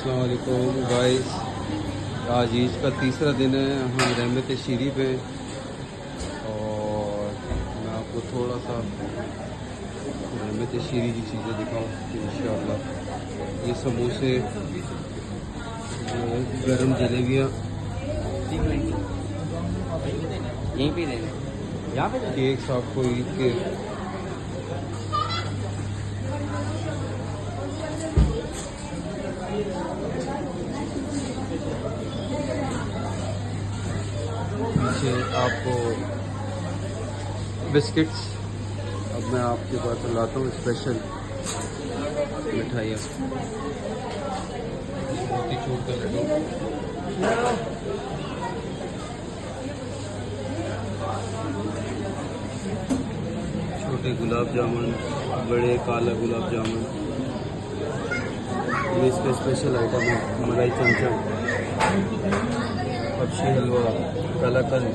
अस्सलाम वालेकुम गाइस। आज ईद का तीसरा दिन है। हम रहमत शीरी पे और मैं आपको थोड़ा सा रहमत शीरी की चीज़ें दिखाऊँ इंशाअल्लाह। ये समोसे, गरम जलेबियाँ, यहीं पे देना, यहाँ पे केक्स आपको ईद के पीछे आपको बिस्किट्स। अब मैं आपके पास लाता हूँ स्पेशल मिठाइयाँ, मोतीचूर का लड्डू, छोटे गुलाब जामुन, बड़े काला गुलाब जामुन। ये इसका स्पेशल आइटम है। मलाई चमचम, हबशी हलवा, कलाकंद,